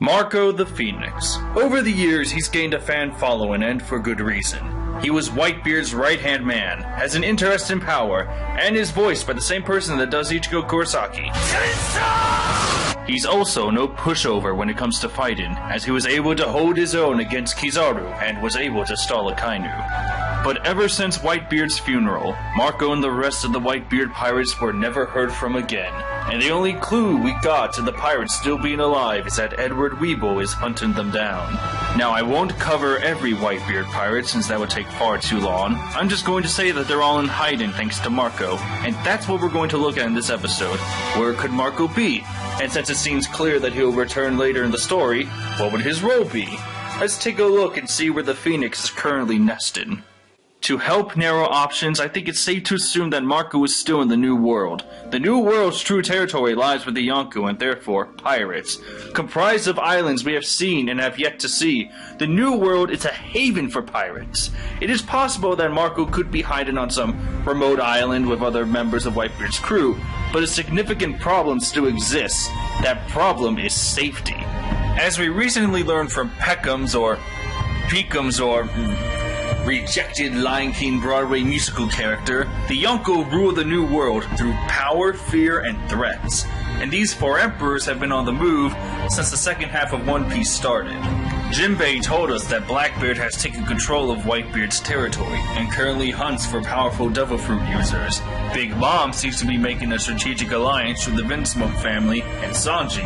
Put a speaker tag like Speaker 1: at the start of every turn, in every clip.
Speaker 1: Marco the Phoenix. Over the years, he's gained a fan following, and for good reason. He was Whitebeard's right-hand man, has an interest in power, and is voiced by the same person that does Ichigo Kurosaki. He's also no pushover when it comes to fighting, as he was able to hold his own against Kizaru, and was able to stall akainu. But ever since Whitebeard's funeral, Marco and the rest of the Whitebeard Pirates were never heard from again, and the only clue we got to the pirates still being alive is that Edward Weeble is hunting them down. Now, I won't cover every Whitebeard pirate since that would take far too long. I'm just going to say that they're all in hiding thanks to Marco, and that's what we're going to look at in this episode. Where could Marco be? And since it seems clear that he'll return later in the story, what would his role be? Let's take a look and see where the Phoenix is currently nested. To help narrow options, I think it's safe to assume that Marco is still in the New World. The New World's true territory lies with the Yonko and therefore pirates. Comprised of islands we have seen and have yet to see, the New World is a haven for pirates. It is possible that Marco could be hiding on some remote island with other members of Whitebeard's crew, but a significant problem still exists. That problem is safety. As we recently learned from Peckham's or Peekham's or rejected Lion King Broadway musical character, the Yonko rule the New World through power, fear, and threats. And these four emperors have been on the move since the second half of One Piece started. Jinbei told us that Blackbeard has taken control of Whitebeard's territory and currently hunts for powerful devil fruit users. Big Mom seems to be making a strategic alliance with the Vinsmoke family and Sanji,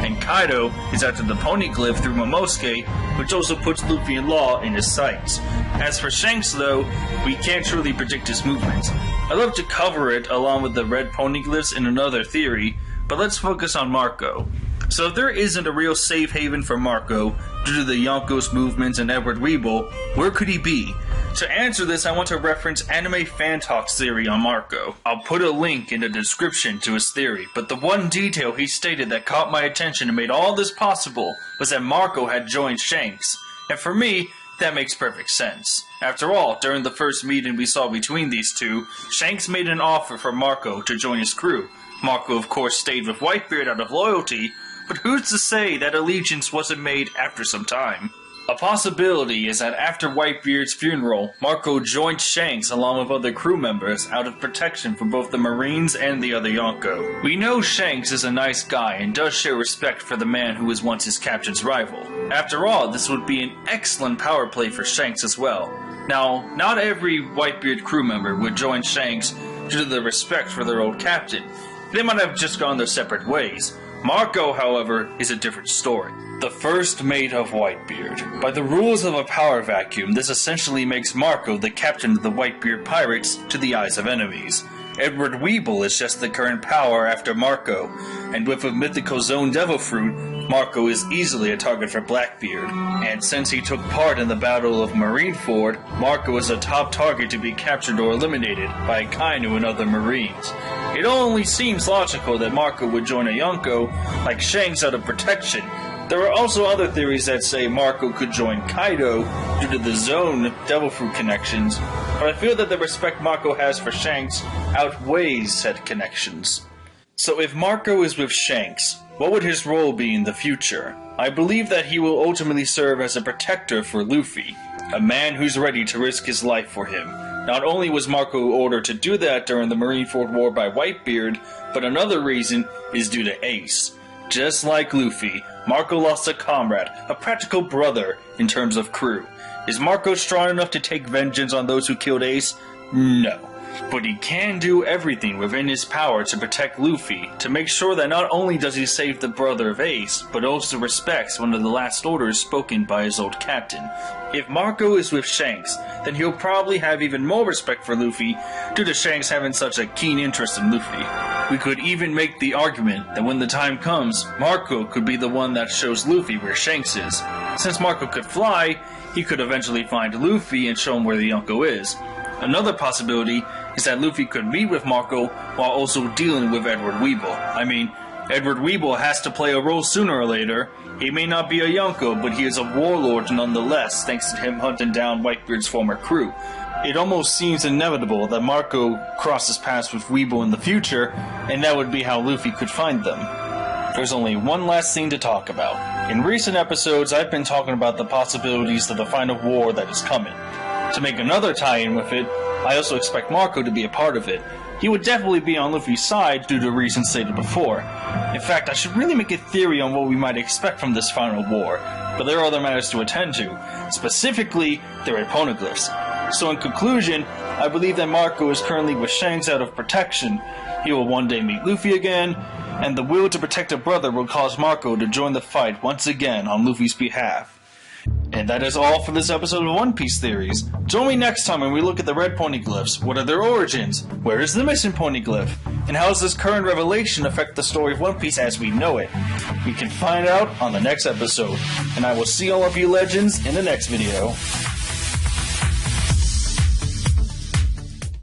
Speaker 1: and Kaido is after the Poneglyph through Momosuke, which also puts Luffy and Law in his sights. As for Shanks though, we can't truly predict his movements. I'd love to cover it along with the red Poneglyphs in another theory, but let's focus on Marco. So if there isn't a real safe haven for Marco, due to the Yonko's movements and Edward Weeble, where could he be? To answer this, I want to reference Anime Fan Talk's theory on Marco. I'll put a link in the description to his theory, but the one detail he stated that caught my attention and made all this possible was that Marco had joined Shanks. And for me, that makes perfect sense. After all, during the first meeting we saw between these two, Shanks made an offer for Marco to join his crew. Marco of course stayed with Whitebeard out of loyalty, but who's to say that allegiance wasn't made after some time? A possibility is that after Whitebeard's funeral, Marco joined Shanks along with other crew members out of protection for both the Marines and the other Yonko. We know Shanks is a nice guy and does share respect for the man who was once his captain's rival. After all, this would be an excellent power play for Shanks as well. Now, not every Whitebeard crew member would join Shanks due to the respect for their old captain. They might have just gone their separate ways. Marco, however, is a different story. The first mate of Whitebeard. By the rules of a power vacuum, this essentially makes Marco the captain of the Whitebeard Pirates to the eyes of enemies. Edward Weeble is just the current power after Marco, and with a mythical zone devil fruit, Marco is easily a target for Blackbeard. And since he took part in the Battle of Marineford, Marco is a top target to be captured or eliminated by akainu and other Marines. It only seems logical that Marco would join a Yonko like Shanks out of protection. There are also other theories that say Marco could join Kaido due to the Zone Devil Fruit connections, but I feel that the respect Marco has for Shanks outweighs said connections. So if Marco is with Shanks, what would his role be in the future? I believe that he will ultimately serve as a protector for Luffy, a man who's ready to risk his life for him. Not only was Marco ordered to do that during the Marineford War by Whitebeard, but another reason is due to Ace. Just like Luffy, Marco lost a comrade, a practical brother in terms of crew. Is Marco strong enough to take vengeance on those who killed Ace? No. But he can do everything within his power to protect Luffy, to make sure that not only does he save the brother of Ace, but also respects one of the last orders spoken by his old captain. If Marco is with Shanks, then he'll probably have even more respect for Luffy, due to Shanks having such a keen interest in Luffy. We could even make the argument that when the time comes, Marco could be the one that shows Luffy where Shanks is. Since Marco could fly, he could eventually find Luffy and show him where the Yonko is. Another possibility is that Luffy could meet with Marco while also dealing with Edward Weeble. I mean, Edward Weeble has to play a role sooner or later. He may not be a Yonko, but he is a warlord nonetheless, thanks to him hunting down Whitebeard's former crew. It almost seems inevitable that Marco crosses paths with Weeble in the future, and that would be how Luffy could find them. There's only one last thing to talk about. In recent episodes, I've been talking about the possibilities of the final war that is coming. To make another tie-in with it, I also expect Marco to be a part of it. He would definitely be on Luffy's side due to reasons stated before. In fact, I should really make a theory on what we might expect from this final war, but there are other matters to attend to, specifically their poneglyphs. So in conclusion, I believe that Marco is currently with Shanks out of protection. He will one day meet Luffy again, and the will to protect a brother will cause Marco to join the fight once again on Luffy's behalf. And that is all for this episode of One Piece Theories. Join me next time when we look at the red poneglyphs. What are their origins? Where is the missing poneglyph? And how does this current revelation affect the story of One Piece as we know it? We can find out on the next episode. And I will see all of you legends in the next video.